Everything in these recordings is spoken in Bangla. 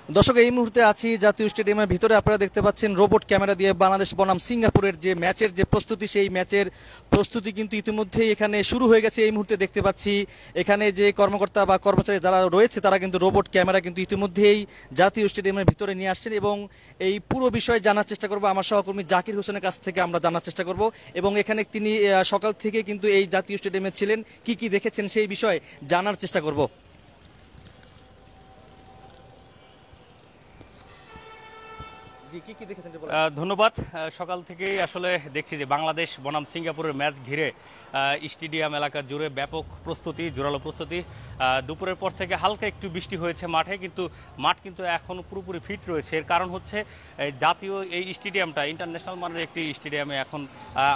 দর্শক, এই মুহূর্তে আছি জাতীয় স্টেডিয়ামের ভিতরে। আপনারা দেখতে পাচ্ছেন রোবট ক্যামেরা দিয়ে বাংলাদেশ বনাম সিঙ্গাপুরের যে ম্যাচের যে প্রস্তুতি, সেই ম্যাচের প্রস্তুতি কিন্তু ইতিমধ্যেই এখানে শুরু হয়ে গেছে। এই মুহূর্তে দেখতে পাচ্ছি এখানে যে কর্মকর্তা বা কর্মচারী যারা রয়েছে তারা কিন্তু রোবট ক্যামেরা কিন্তু ইতিমধ্যেই জাতীয় স্টেডিয়ামের ভিতরে নিয়ে আসছেন এবং এই পুরো বিষয়ে জানার চেষ্টা করব। আমার সহকর্মী জাকির হোসেনের কাছ থেকে আমরা জানার চেষ্টা করব এবং এখানে তিনি সকাল থেকে কিন্তু এই জাতীয় স্টেডিয়ামে ছিলেন, কি কি দেখেছেন সেই বিষয়ে জানার চেষ্টা করব। ধন্যবাদ। সকাল থেকেই আসলে দেখছি যে বাংলাদেশ বনাম সিঙ্গাপুরের ম্যাচ ঘিরে স্টেডিয়াম এলাকা জুড়ে ব্যাপক প্রস্তুতি, জোরালো প্রস্তুতি। দুপুরের পর থেকে হালকা একটু বৃষ্টি হয়েছে মাঠে, কিন্তু মাঠ কিন্তু এখন পুরোপুরি ফিট রয়েছে। এর কারণ হচ্ছে জাতীয় এই স্টেডিয়ামটা ইন্টারন্যাশনাল মানের একটি স্টেডিয়ামে এখন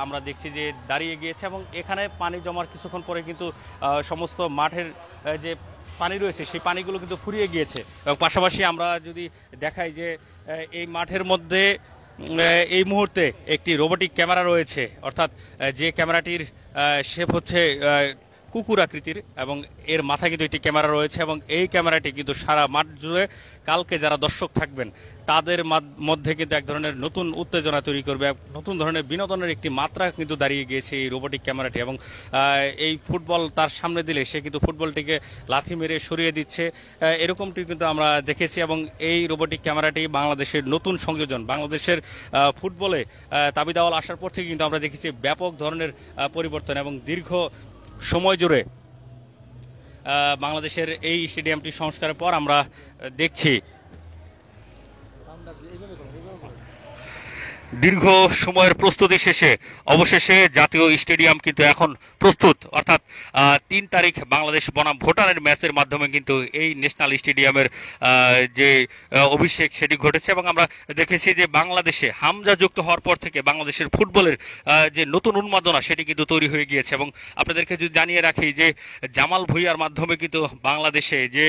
আমরা দেখছি যে দাঁড়িয়ে গিয়েছে এবং এখানে পানি জমার কিছুক্ষণ পরে কিন্তু সমস্ত মাঠের যে পানি রয়েছে সেই পানিগুলো কিন্তু ফুরিয়ে গিয়েছে। এবং পাশাপাশি আমরা যদি দেখাই যে এই মাঠের মধ্যে এই মুহূর্তে একটি রোবোটিক ক্যামেরা রয়েছে, অর্থাৎ যে ক্যামেরাটির শেপ হচ্ছে কুকুর আকৃতির এবং এর মাথায় কিন্তু একটি ক্যামেরা রয়েছে এবং এই ক্যামেরাটি কিন্তু সারা মাঠ জুড়ে কালকে যারা দর্শক থাকবেন তাদের মধ্যে কিন্তু এক ধরনের নতুন উত্তেজনা তৈরি করবে, নতুন ধরনের বিনোদনের একটি মাত্রা কিন্তু দাঁড়িয়ে গিয়েছে এই রোবোটিক ক্যামেরাটি। এবং এই ফুটবল তার সামনে দিলে সে কিন্তু ফুটবলটিকে লাথি মেরে সরিয়ে দিচ্ছে, এরকমটি কিন্তু আমরা দেখেছি। এবং এই রোবোটিক ক্যামেরাটি বাংলাদেশের নতুন সংযোজন, বাংলাদেশের ফুটবলে তাবিদ আওয়াল আসার পর থেকে কিন্তু আমরা দেখেছি ব্যাপক ধরনের পরিবর্তন এবং দীর্ঘ সময় জুড়ে বাংলাদেশের এই স্টেডিয়ামটি সংস্কারের পর আমরা দেখছি দীর্ঘ সময়ের প্রস্তুতি শেষে অবশেষে জাতীয় স্টেডিয়াম কিন্তু এখন প্রস্তুত। অর্থাৎ ৩ তারিখ বাংলাদেশ বনাম ভুটানের ম্যাচের মাধ্যমে কিন্তু এই ন্যাশনাল স্টেডিয়ামের যে অভিষেক সেটি ঘটেছে এবং আমরা দেখেছি যে বাংলাদেশে হামজা যুক্ত হওয়ার পর থেকে বাংলাদেশের ফুটবলের যে নতুন উন্মাদনা সেটি কিন্তু তৈরি হয়ে গিয়েছে। এবং আপনাদেরকে যদি জানিয়ে রাখি যে জামাল ভুঁইয়ার মাধ্যমে কিন্তু বাংলাদেশে যে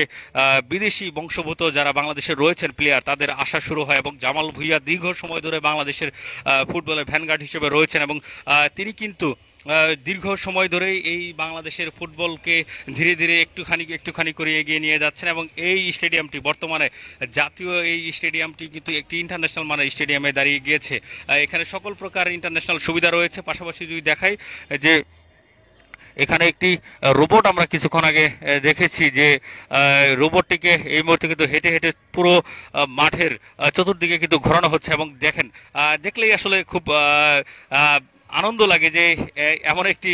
বিদেশি বংশোদ্ভূত যারা বাংলাদেশে রয়েছেন প্লেয়ার তাদের আসা শুরু হয় এবং জামাল ভুঁইয়া দীর্ঘ সময় ধরে বাংলাদেশের ফুটবলের ভ্যানগার্ড হিসেবে রয়েছেন এবং তিনি কিন্তু দীর্ঘ সময় ধরেই এই বাংলাদেশের ফুটবলকে ধীরে ধীরে একটুখানি করে এগিয়ে নিয়ে যাচ্ছেন এবং এই স্টেডিয়ামটি বর্তমানে জাতীয় এই স্টেডিয়ামটি কিন্তু একটি ইন্টারন্যাশনাল মানের স্টেডিয়ামে দাঁড়িয়ে গিয়েছে। এখানে সকল প্রকার ইন্টারন্যাশনাল সুবিধা রয়েছে। পাশাপাশি যদি দেখাই যে এখানে একটি রোবট আমরা কিছুক্ষণ আগে দেখেছি যে রোবটটিকে এই মুহূর্তে কিন্তু হেঁটে হেঁটে পুরো মাঠের চতুর্দিকে কিন্তু ঘোরানো হচ্ছে এবং দেখলেই আসলে খুব আনন্দ লাগে যে এমন একটি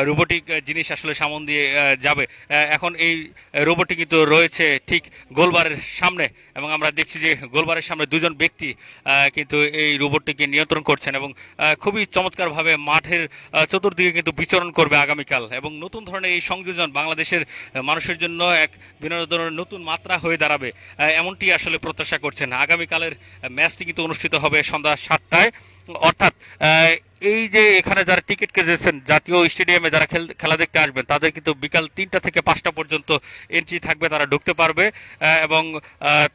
রোবোটিক জিনিস আসলে সামন দিয়ে যাবে। এখন এই রোবটটি কিন্তু রয়েছে ঠিক গোলবারের সামনে এবং আমরা দেখছি যে গোলবারের সামনে দুজন ব্যক্তি কিন্তু এই রোবটটিকে নিয়ন্ত্রণ করছেন এবং খুবই চমৎকারভাবে মাঠের চতুর্দিকে কিন্তু বিচরণ করবে আগামীকাল। এবং নতুন ধরনের এই সংযোজন বাংলাদেশের মানুষের জন্য এক বিনোদনের নতুন মাত্রা হয়ে দাঁড়াবে, এমনটি আসলে প্রত্যাশা করছেন। আগামীকালের ম্যাচটি কিন্তু অনুষ্ঠিত হবে সন্ধ্যা ৭টায়। অর্থাৎ এই যে এখানে যারা টিকিট কেটেছেন জাতীয় স্টেডিয়ামে যারা খেলা দেখতে আসবেন তাদের কিন্তু বিকাল ৩টা থেকে ৫টা পর্যন্ত এন্ট্রি থাকবে, তারা ঢুকতে পারবে এবং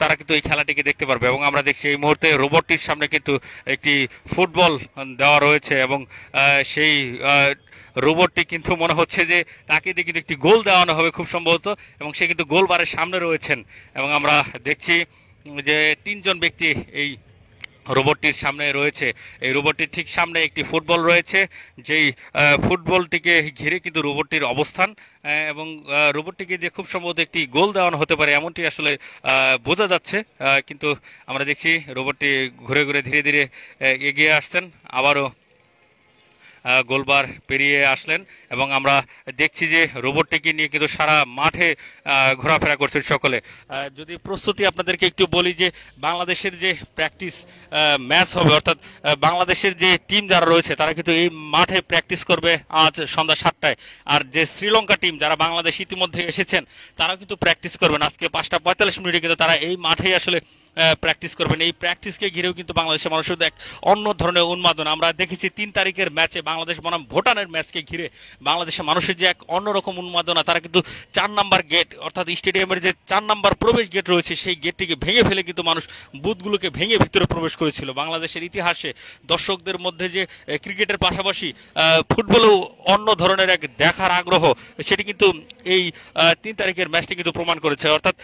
তারা কিন্তু এই খেলাটিকে দেখতে পারবে। এবং আমরা দেখছি এই মুহূর্তে রোবটটির সামনে কিন্তু একটি ফুটবল দেওয়া রয়েছে এবং সেই রোবটটি কিন্তু মনে হচ্ছে যে তাকে দিয়ে কিন্তু একটি গোল দেওয়ানো হবে খুব সম্ভবত এবং সে কিন্তু গোলবারের সামনে রয়েছেন এবং আমরা দেখছি যে ৩ জন ব্যক্তি এই রোবটটির সামনে রয়েছে। এই রোবটটির ঠিক সামনে একটি ফুটবল রয়েছে, যেই ফুটবলটিকে ঘিরে কিন্তু রোবটটির অবস্থান এবং রোবটটিকে যে খুব সম্ভবত একটি গোল দেওয়ানো হতে পারে এমনটি আসলে বোঝা যাচ্ছে। কিন্তু আমরা দেখছি রোবটটি ঘুরে ঘুরে ধীরে ধীরে এগিয়ে আসছেন, আবারও গোলবার পেরিয়ে আসলেন এবং আমরা দেখছি যে রোবটটিকে নিয়ে কিন্তু সারা মাঠে ঘোরাফেরা করছেন সকলে। যদি প্রস্তুতি আপনাদেরকে একটু বলি যে বাংলাদেশের যে প্র্যাকটিস ম্যাচ হবে, অর্থাৎ বাংলাদেশের যে টিম যারা রয়েছে তারা কিন্তু এই মাঠে প্র্যাকটিস করবে আজ সন্ধ্যা ৭টায়। আর যে শ্রীলঙ্কা টিম যারা বাংলাদেশ ইতিমধ্যে এসেছেন তারা কিন্তু প্র্যাকটিস করবেন আজকে ৫টা ৪৫ মিনিটে, কিন্তু তারা এই মাঠেই আসলে প্র্যাকটিস করবেন। এই প্র্যাকটিসকে ঘিরেও কিন্তু বাংলাদেশের মানুষের এক অন্য ধরনের উন্মাদনা আমরা দেখেছি। 3 তারিখের ম্যাচে বাংলাদেশ বনাম ভুটানের ম্যাচকে ঘিরে বাংলাদেশের মানুষের যে এক অন্যরকম উন্মাদনা, তারা কিন্তু 4 নাম্বার গেট অর্থাৎ স্টেডিয়ামের যে 4 নাম্বার প্রবেশ গেট রয়েছে সেই গেটটিকে ভেঙে ফেলে কিন্তু মানুষ বুথগুলোকে ভেঙে ভিতরে প্রবেশ করেছিল। বাংলাদেশের ইতিহাসে দর্শকদের মধ্যে যে ক্রিকেটের পাশাপাশি ফুটবলেও অন্য ধরনের এক দেখার আগ্রহ, সেটি কিন্তু এই 3 তারিখের ম্যাচটি কিন্তু প্রমাণ করেছে। অর্থাৎ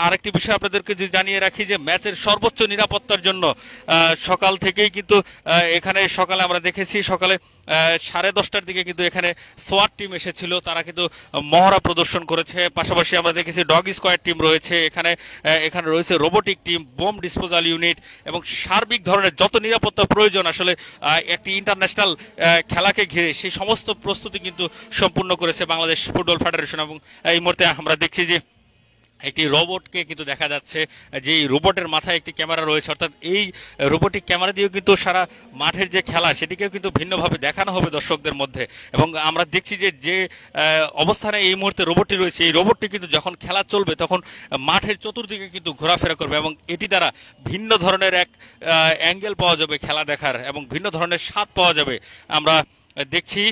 আরেকটি বিষয় আপনাদেরকে যদি জানিয়ে রাখি যে ম্যাচের সর্বোচ্চ নিরাপত্তার জন্য সকাল থেকেই কিন্তু এখানে সকালে আমরা দেখেছি সকালে 10:30টার দিকে কিন্তু এখানে সোয়াট টিম এসেছিল, তারা কিন্তু মহড়া প্রদর্শন করেছে। পাশাপাশি আমরা দেখেছি ডগ স্কোয়াড টিম রয়েছে এখানে, এখানে রয়েছে robotic team, bomb disposal unit এবং সার্বিক ধরনের যত নিরাপত্তা প্রয়োজন আসলে একটি ইন্টারন্যাশনাল খেলাকে ঘিরে সেই সমস্ত প্রস্তুতি কিন্তু সম্পূর্ণ করেছে বাংলাদেশ ফুটবল ফেডারেশন। এবং এই মুহূর্তে আমরা দেখছি যে একটি রোবটকে কিন্তু দেখা যাচ্ছে, যে রোবটের মাথায় একটি ক্যামেরা রয়েছে, অর্থাৎ এই রোবোটিক ক্যামেরা দিয়েও কিন্তু সারা মাঠের যে খেলা সেটিকেও কিন্তু ভিন্নভাবে দেখানো হবে দর্শকদের মধ্যে। এবং আমরা দেখছি যে যে অবস্থানে এই মুহূর্তে রোবটটি রয়েছে, এই রোবটটি কিন্তু যখন খেলা চলবে তখন মাঠের চতুর্দিকে কিন্তু ঘোরাফেরা করবে এবং এটি দ্বারা ভিন্ন ধরনের এক অ্যাঙ্গেল পাওয়া যাবে খেলা দেখার এবং ভিন্ন ধরনের স্বাদ পাওয়া যাবে। আমরা দেখছি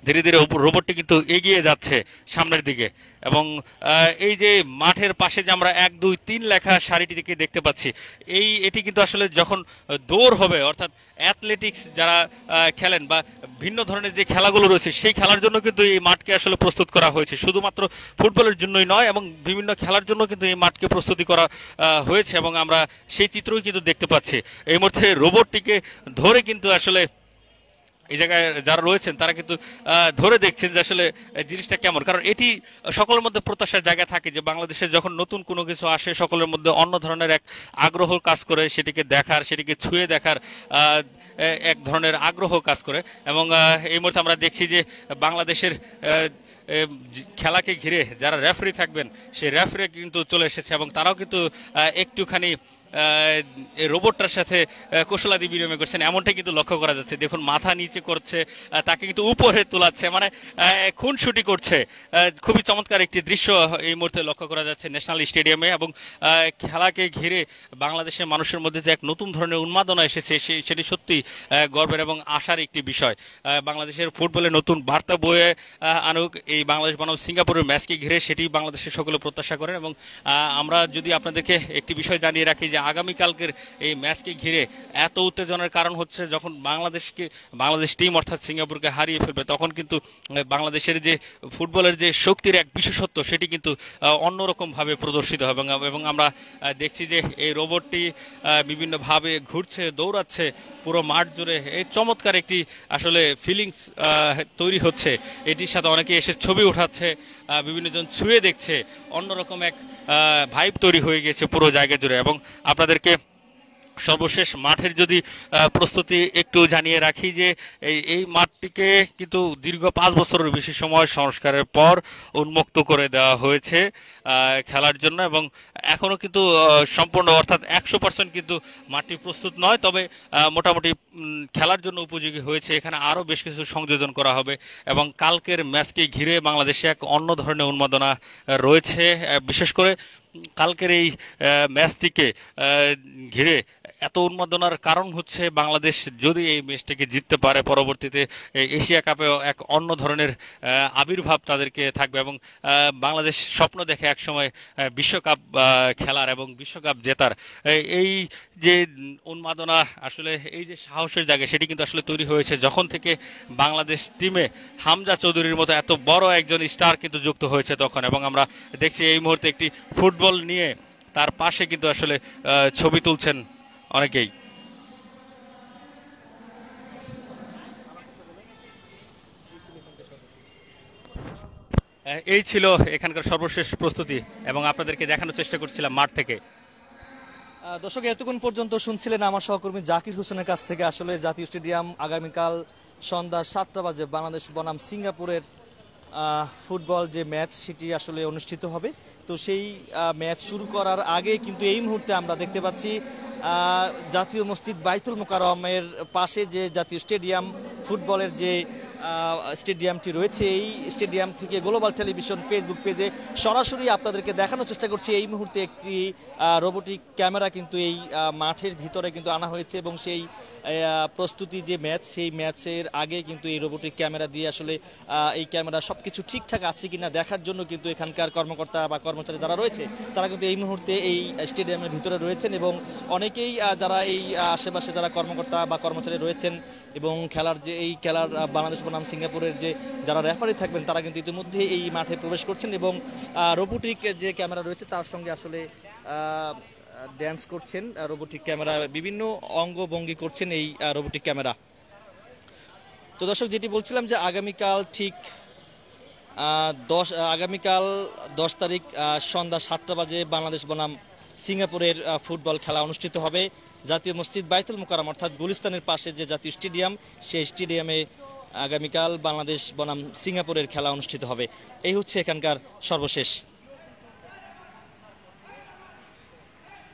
ধীরে ধীরে রোবটটি কিন্তু এগিয়ে যাচ্ছে সামনের দিকে এবং এই যে মাঠের পাশে যে আমরা 1 2 3 লেখা সারিটিকে দেখতে পাচ্ছি, এটি কিন্তু আসলে যখন দৌড় হবে অর্থাৎ অ্যাথলেটিক্স যারা খেলেন বা ভিন্ন ধরনের যে খেলাগুলো রয়েছে সেই খেলার জন্য কিন্তু এই মাঠকে আসলে প্রস্তুত করা হয়েছে। শুধুমাত্র ফুটবলের জন্যই নয় এবং বিভিন্ন খেলার জন্য কিন্তু এই মাঠকে প্রস্তুতি করা হয়েছে এবং আমরা সেই চিত্রই কিন্তু দেখতে পাচ্ছি। এই মুহূর্তে রোবটটিকে ধরে কিন্তু আসলে এই জায়গায় যারা রয়েছেন তারা কিন্তু ধরে দেখছেন যে আসলে জিনিসটা কেমন, কারণ এটি সকলের মধ্যে প্রত্যাশার জায়গা থাকে যে বাংলাদেশে যখন নতুন কোনো কিছু আসে সকলের মধ্যে অন্য ধরনের এক আগ্রহ কাজ করে, সেটিকে দেখার, সেটিকে ছুঁয়ে দেখার এক ধরনের আগ্রহ কাজ করে। এবং এই মুহূর্তে আমরা দেখছি যে বাংলাদেশের খেলাকে ঘিরে যারা রেফারি থাকবেন সেই রেফারি কিন্তু চলে এসেছে এবং তারাও কিন্তু একটুখানি রোবটটার সাথে কৌশলাদি বিনিময় করছেন এমনটাই কিন্তু লক্ষ্য করা যাচ্ছে। দেখুন মাথা নিচে করছে, তাকে কিন্তু উপরে তোলাচ্ছে, মানে খুনসুটি করছে। খুবই চমৎকার একটি দৃশ্য এই মুহূর্তে লক্ষ্য করা যাচ্ছে ন্যাশনাল স্টেডিয়ামে। এবং খেলাকে ঘিরে বাংলাদেশের মানুষের মধ্যে যে এক নতুন ধরনের উন্মাদনা এসেছে সেটি সত্যি গর্বের এবং আশার একটি বিষয়। বাংলাদেশের ফুটবলে নতুন বার্তা বয়ে আনুক এই বাংলাদেশ বনাম সিঙ্গাপুরের ম্যাচকে ঘিরে, সেটি বাংলাদেশের সকলে প্রত্যাশা করেন। এবং আমরা যদি আপনাদেরকে একটি বিষয় জানিয়ে রাখি যে আগামীকালকের এই ম্যাচকে ঘিরে এত উত্তেজনার কারণ হচ্ছে যখন বাংলাদেশ টিম অর্থাৎ সিঙ্গাপুরকে হারিয়ে ফেলবে তখন কিন্তু বাংলাদেশের যে ফুটবলের যে শক্তির এক বিশেষত্ব সেটি কিন্তু অন্যরকম ভাবে প্রদর্শিত হবে। এবং আমরা দেখছি যে এই রোবটটি বিভিন্নভাবে ঘুরছে, দৌড়াচ্ছে পুরো মাঠ জুড়ে। এই চমৎকার একটি আসলে ফিলিংস তৈরি হচ্ছে, এটির সাথে অনেকে এসে ছবি উঠাচ্ছে, বিভিন্ন জন ছুঁয়ে দেখছে, অন্যরকম এক ভাইব তৈরি হয়ে গেছে পুরো জায়গা জুড়ে। এবং আপনাদেরকে সর্বশেষ মাঠের যদি প্রস্তুতি একটু জানিয়ে রাখি যে এই মাঠটিকে কিন্তু দীর্ঘ 5 বছরের বেশি সময় সংস্কারের পর উন্মুক্ত করে দেওয়া হয়েছে খেলার জন্য এবং এখনো কিন্তু সম্পূর্ণ অর্থাৎ 100% কিন্তু মাঠটি প্রস্তুত নয়, তবে মোটামুটি খেলার জন্য উপযোগী হয়েছে। এখানে আরও বেশ কিছু সংযোজন করা হবে এবং কালকের ম্যাচকে ঘিরে বাংলাদেশে এক অন্য ধরনের উন্মাদনা রয়েছে। বিশেষ করে কালকের এই ম্যাচটিকে ঘিরে এত উন্মাদনার কারণ হচ্ছে বাংলাদেশ যদি এই ম্যাচটিকে জিততে পারে পরবর্তীতে এশিয়া কাপেও এক অন্য ধরনের আবির্ভাব তাদেরকে থাকবে এবং বাংলাদেশ স্বপ্ন দেখে একসময় বিশ্বকাপ খেলার এবং বিশ্বকাপ জেতার। এই যে উন্মাদনা আসলে এই যে সাহসের জায়গা সেটি কিন্তু আসলে তৈরি হয়েছে যখন থেকে বাংলাদেশ টিমে হামজা চৌধুরীর মতো এত বড় একজন স্টার কিন্তু যুক্ত হয়েছে তখন। এবং আমরা দেখছি এই মুহূর্তে একটি ফুটবল নিয়ে তার পাশে কিন্তু আসলে ছবি তুলছেন অনেকেই। এই ছিল এখানকার সর্বশেষ প্রস্তুতি এবং আপনাদেরকে দেখানোর চেষ্টা করছিলাম মাঠ থেকে। দর্শক এতক্ষণ পর্যন্ত শুনছিলেন আমার সহকর্মী জাকির হোসেনের কাছ থেকে। আসলে জাতীয় স্টেডিয়াম আগামীকাল সন্ধ্যা 7টা বাজে বাংলাদেশ বনাম সিঙ্গাপুরের ফুটবল যে ম্যাচ সেটি আসলে অনুষ্ঠিত হবে। তো সেই ম্যাচ শুরু করার আগে কিন্তু এই মুহূর্তে আমরা দেখতে পাচ্ছি জাতীয় মসজিদ বাইতুল মোকাররমের পাশে যে জাতীয় স্টেডিয়াম ফুটবলের যে স্টেডিয়ামটি রয়েছে, এই স্টেডিয়াম থেকে গ্লোবাল টেলিভিশন ফেসবুক পেজে সরাসরি আপনাদেরকে দেখানোর চেষ্টা করছি। এই মুহূর্তে একটি রোবোটিক ক্যামেরা কিন্তু এই মাঠের ভিতরে কিন্তু আনা হয়েছে এবং সেই প্রস্তুতি যে ম্যাচ, সেই ম্যাচের আগে কিন্তু এই রোবোটিক ক্যামেরা দিয়ে আসলে এই ক্যামেরা সবকিছু ঠিকঠাক আছে কিনা দেখার জন্য কিন্তু এখানকার কর্মকর্তা বা কর্মচারী যারা রয়েছে তারা কিন্তু এই মুহূর্তে এই স্টেডিয়ামের ভিতরে রয়েছেন এবং অনেকেই যারা এই আশেপাশে যারা কর্মকর্তা বা কর্মচারী রয়েছেন এবং এই খেলার বাংলাদেশ বনাম সিঙ্গাপুরের যে যারা রেফারি থাকবেন তারা কিন্তু ইতিমধ্যে এই মাঠে প্রবেশ করছেন এবং রোবোটিক যে ক্যামেরা রয়েছে তার সঙ্গে আসলে ড্যান্স করছেন। রোবোটিক ক্যামেরা বিভিন্ন অঙ্গভঙ্গি করছেন এই রোবোটিক ক্যামেরা। তো দর্শক, যেটি বলছিলাম যে আগামীকাল 10 তারিখ সন্ধ্যা 7টা বাজে বাংলাদেশ বনাম সিঙ্গাপুরের ফুটবল খেলা অনুষ্ঠিত হবে জাতীয় মসজিদ বাইতুল মোকাররম অর্থাৎ গুলিস্তানের পাশে যে জাতীয় স্টেডিয়াম, সেই স্টেডিয়ামে আগামীকাল বাংলাদেশ বনাম সিঙ্গাপুরের খেলা অনুষ্ঠিত হবে। এই হচ্ছে এখানকার সর্বশেষ